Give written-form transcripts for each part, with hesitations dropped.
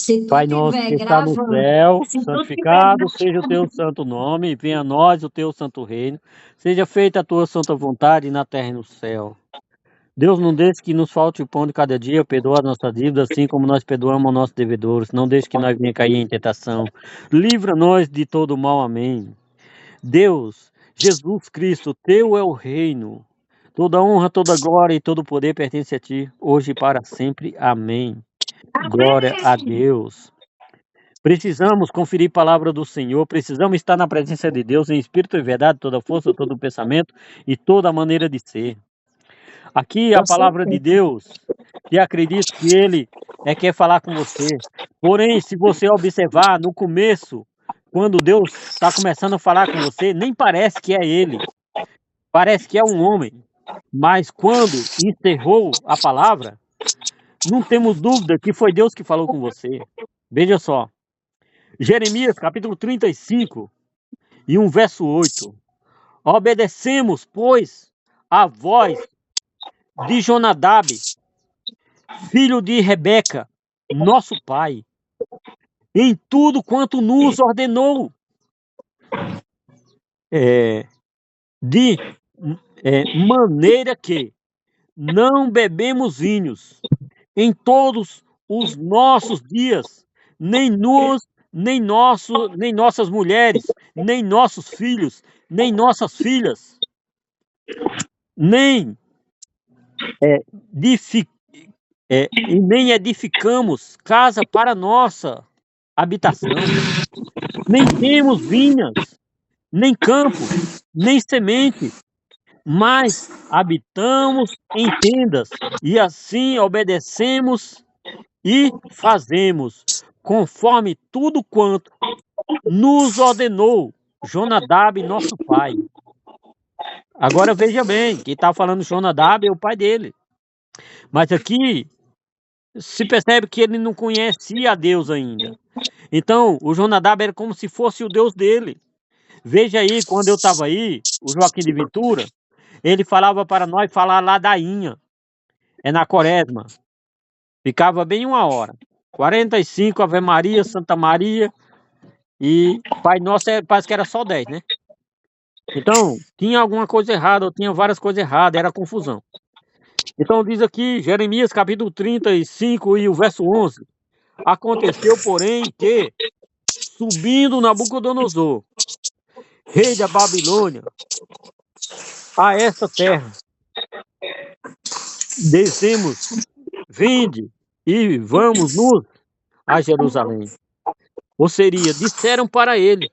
Se tu Pai nosso tiver que está no gravando, céu, se tu tiver santificado seja o teu santo nome, venha a nós o teu santo reino, seja feita a tua santa vontade na terra e no céu. Deus, não deixe que nos falte o pão de cada dia, perdoa as nossas dívidas, assim como nós perdoamos aos nossos devedores. Não deixe que nós venha cair em tentação. Livra-nos de todo mal. Amém. Deus, Jesus Cristo, teu é o reino. Toda honra, toda glória e todo poder pertence a ti, hoje e para sempre. Amém. Glória a Deus. Precisamos conferir a palavra do Senhor, precisamos estar na presença de Deus em espírito e verdade, toda força, todo pensamento e toda maneira de ser. Aqui a com palavra de certeza. Deus, e acredito que Ele quer falar com você. Porém, se você observar no começo, quando Deus está começando a falar com você, nem parece que é Ele, parece que é um homem. Mas quando encerrou a palavra, não temos dúvida que foi Deus que falou com você. Veja só, Jeremias capítulo 35 e um verso 8. Obedecemos, pois, a voz de Jonadab, filho de Rebeca, nosso pai, em tudo quanto nos ordenou, é, de maneira que não bebemos vinhos em todos os nossos dias, nem nós, nem nossas mulheres, nem nossos filhos, nem nossas filhas, nem edifi- e nem edificamos casa para nossa habitação, nem temos vinhas, nem campo, nem semente, mas habitamos em tendas, e assim obedecemos e fazemos, conforme tudo quanto nos ordenou Jonadab, nosso pai. Agora veja bem, quem está falando Jonadab é o pai dele. Mas aqui se percebe que ele não conhecia a Deus ainda. Então, o Jonadab era como se fosse o Deus dele. Veja aí, quando eu estava aí, o Joaquim de Ventura, ele falava para nós falar ladainha. É na quaresma. Ficava bem 1 hora. 45, Ave Maria, Santa Maria e Pai Nosso, parece que era só 10, né? Então, tinha alguma coisa errada, ou tinha várias coisas erradas, era confusão. Então diz aqui, Jeremias capítulo 35 e o verso 11. Aconteceu, porém, que, subindo Nabucodonosor, rei da Babilônia, a esta terra, descemos, vinde e vamos-nos a Jerusalém. Ou seria, disseram para ele,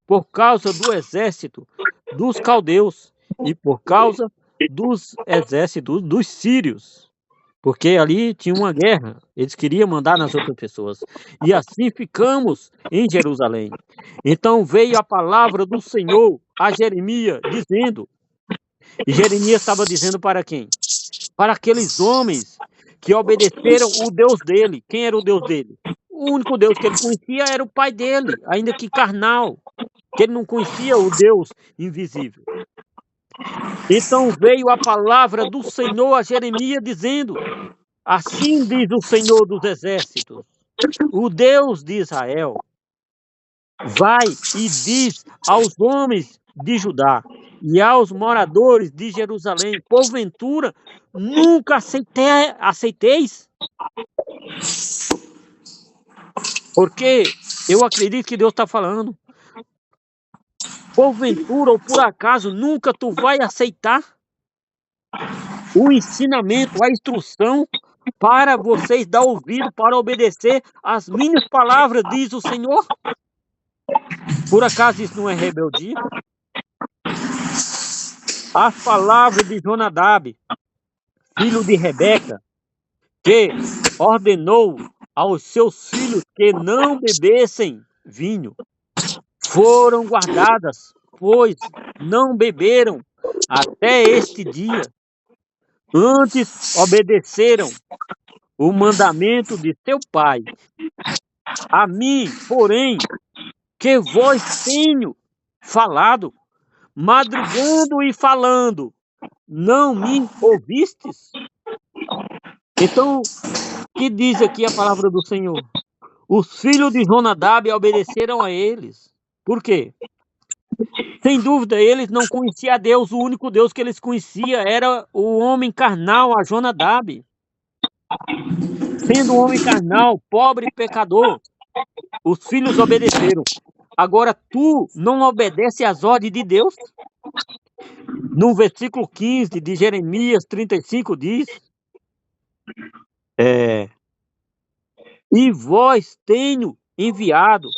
por causa do exército dos caldeus e por causa dos exércitos dos sírios. Porque ali tinha uma guerra, eles queriam mandar nas outras pessoas. E assim ficamos em Jerusalém. Então veio a palavra do Senhor a Jeremias, dizendo, e Jeremias estava dizendo para quem? Para aqueles homens que obedeceram o Deus dele. Quem era o Deus dele? O único Deus que ele conhecia era o pai dele, ainda que carnal, que ele não conhecia o Deus invisível. Então veio a palavra do Senhor a Jeremias dizendo, assim diz o Senhor dos exércitos, o Deus de Israel, vai e diz aos homens de Judá e aos moradores de Jerusalém, porventura nunca aceiteis? Porque eu acredito que Deus está falando. Porventura ou por acaso nunca tu vai aceitar o ensinamento, a instrução para vocês dar ouvido, para obedecer às minhas palavras, diz o Senhor? Por acaso isso não é rebeldia? As palavras de Jonadab, filho de Rebeca, que ordenou aos seus filhos que não bebessem vinho, foram guardadas, pois não beberam até este dia. Antes obedeceram o mandamento de seu pai. A mim, porém, que vós tenho falado, madrugando e falando, não me ouvistes? Então, que diz aqui a palavra do Senhor? Os filhos de Jonadab obedeceram a eles. Por quê? Sem dúvida, eles não conheciam a Deus, o único Deus que eles conheciam era o homem carnal, a Jonadab. Sendo um homem carnal, pobre e pecador, os filhos obedeceram. Agora, tu não obedece às ordens de Deus? No versículo 15 de Jeremias 35 diz: é, E vós tenho enviado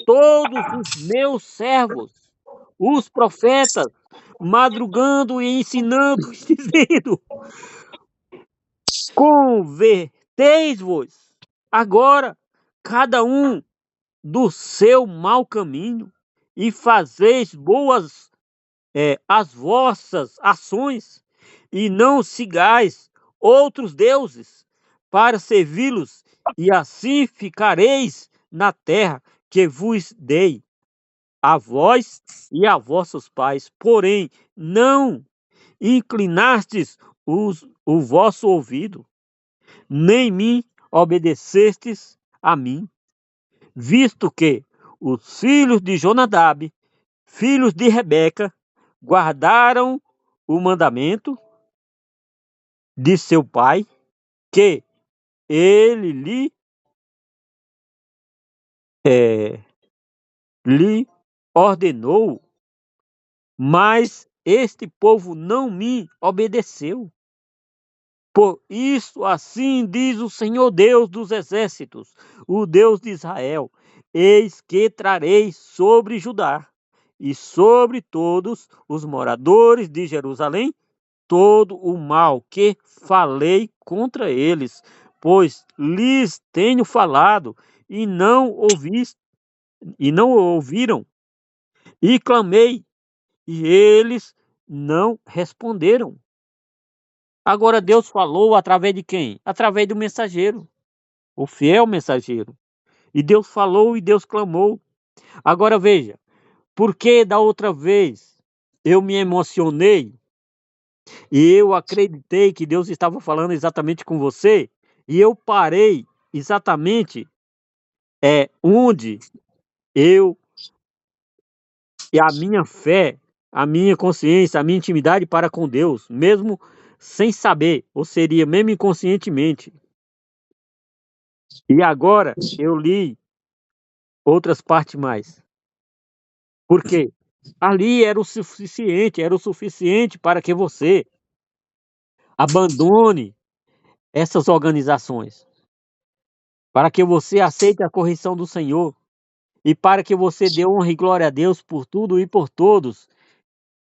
todos os meus servos, os profetas, madrugando e ensinando, dizendo: Converteis-vos agora, cada um do seu mau caminho, e fazeis boas as vossas ações, e não sigais outros deuses para servi-los, e assim ficareis na terra que vos dei, a vós e a vossos pais. Porém, não inclinastes o vosso ouvido, nem me obedecestes a mim, visto que os filhos de Jonadab, filhos de Rebeca, guardaram o mandamento de seu pai, que ele eh, lhe ordenou, mas este povo não me obedeceu. Por isso, assim diz o Senhor Deus dos exércitos, o Deus de Israel: Eis que trarei sobre Judá e sobre todos os moradores de Jerusalém todo o mal que falei contra eles, pois lhes tenho falado e não ouviram, e clamei e eles não responderam. Agora Deus falou através de quem? Através do mensageiro, o fiel mensageiro. E Deus falou e Deus clamou. Agora veja, porque da outra vez eu me emocionei e eu acreditei que Deus estava falando exatamente com você, e eu parei exatamente onde eu e a minha fé, a minha consciência, a minha intimidade para com Deus, mesmo sem saber, ou seria mesmo inconscientemente. E agora eu li outras partes mais. Porque ali era o suficiente para que você abandone essas organizações, para que você aceite a correção do Senhor e para que você dê honra e glória a Deus por tudo e por todos.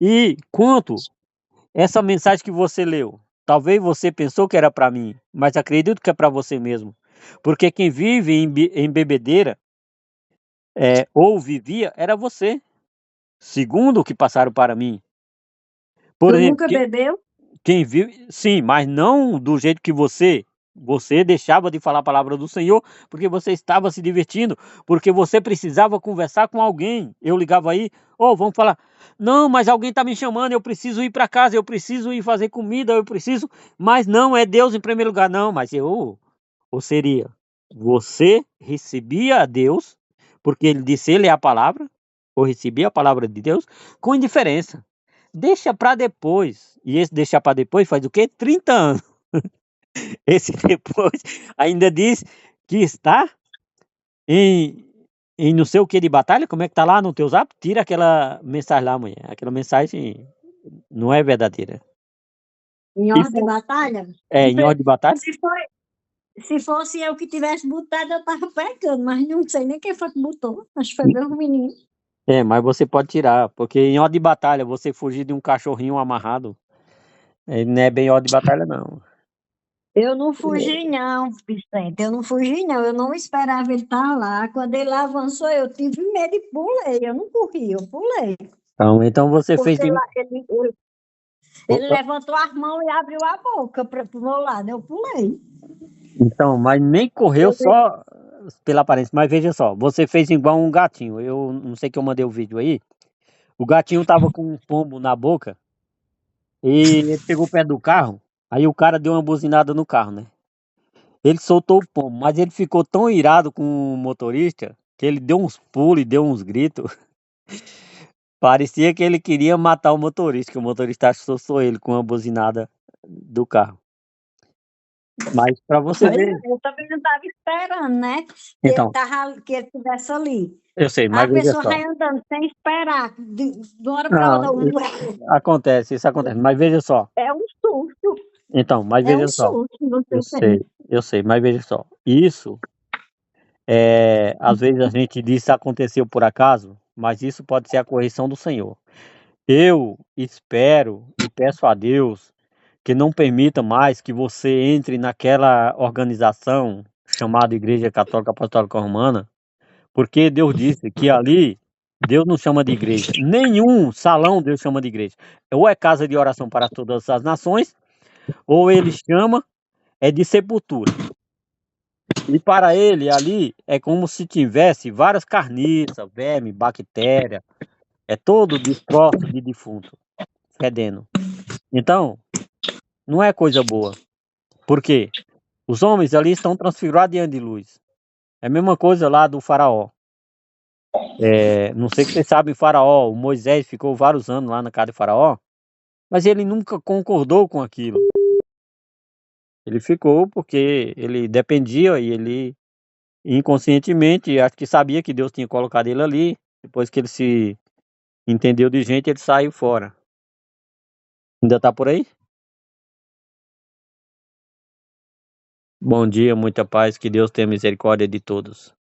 E quanto essa mensagem que você leu, talvez você pensou que era para mim, mas acredito que é para você mesmo. Porque quem vive em bebedeira, ou vivia, era você, segundo o que passaram para mim. Por Tu exemplo, nunca bebeu? quem vive, sim, mas não do jeito que você deixava de falar a palavra do Senhor, porque você estava se divertindo, porque você precisava conversar com alguém. Eu ligava aí, vamos falar. Não, mas alguém está me chamando, eu preciso ir para casa, eu preciso ir fazer comida, eu preciso. Mas não, é Deus em primeiro lugar, não. Mas ou seria, você recebia a Deus, porque ele disse, ele é a palavra, ou recebia a palavra de Deus, com indiferença. Deixa para depois. E esse deixar para depois faz o quê? 30 anos. Esse depois ainda diz que está em, em não sei o que de batalha. Como é que tá lá no teu zap? Tira aquela mensagem lá, amanhã. Aquela mensagem não é verdadeira. Em E ordem de batalha? em ordem de batalha? Se foi, se fosse eu que tivesse botado, eu tava pegando, mas não sei nem quem foi que botou. Acho que foi meu menino. Mas você pode tirar, porque em ordem de batalha, você fugir de um cachorrinho amarrado, não é bem ordem de batalha, não. Eu não fugi, não, Vicente. Eu não fugi, não. Eu não esperava ele estar lá. Quando ele avançou, eu tive medo e pulei. Eu não corri, eu pulei. Então você fez Porque de. lá ele levantou as mãos e abriu a boca para o meu lado. Eu pulei. Então, mas nem correu Eu só pela aparência. Mas veja só, você fez igual um gatinho. Eu não sei que eu mandei o vídeo aí. O gatinho tava com um pombo na boca e ele chegou perto do carro. Aí o cara deu uma buzinada no carro, né? Ele soltou o pombo, mas ele ficou tão irado com o motorista que ele deu uns pulos e deu uns gritos. Parecia que ele queria matar o motorista, que o motorista assustou ele com a buzinada do carro. Mas para você Pois ver. é, eu também não estava esperando, né? Então, Que ele estivesse ali. eu sei, A mas veja pessoa só. vai andando sem esperar, de uma hora para Não, outra, acontece, isso acontece. Mas veja só. é um susto, Então, mas é um veja só. susto, você tem. Eu sei, mas veja só. Isso, às vezes a gente diz que aconteceu por acaso, mas isso pode ser a correção do Senhor. Eu espero e peço a Deus que não permita mais que você entre naquela organização chamada Igreja Católica Apostólica Romana, porque Deus disse que ali Deus não chama de igreja. Nenhum salão Deus chama de igreja. Ou é casa de oração para todas as nações, ou ele chama de sepultura. E para ele ali é como se tivesse várias carniças, verme, bactéria, é todo destroço de defunto, fedendo. Então, não é coisa boa. Por quê? Os homens ali estão transfigurados diante de luz. É a mesma coisa lá do faraó. Não sei se vocês sabem, faraó, o Moisés ficou vários anos lá na casa de faraó, mas ele nunca concordou com aquilo. Ele ficou porque ele dependia e ele inconscientemente, acho que sabia que Deus tinha colocado ele ali. Depois que ele se entendeu de gente, ele saiu fora. Ainda tá por aí? Bom dia, muita paz, que Deus tenha misericórdia de todos.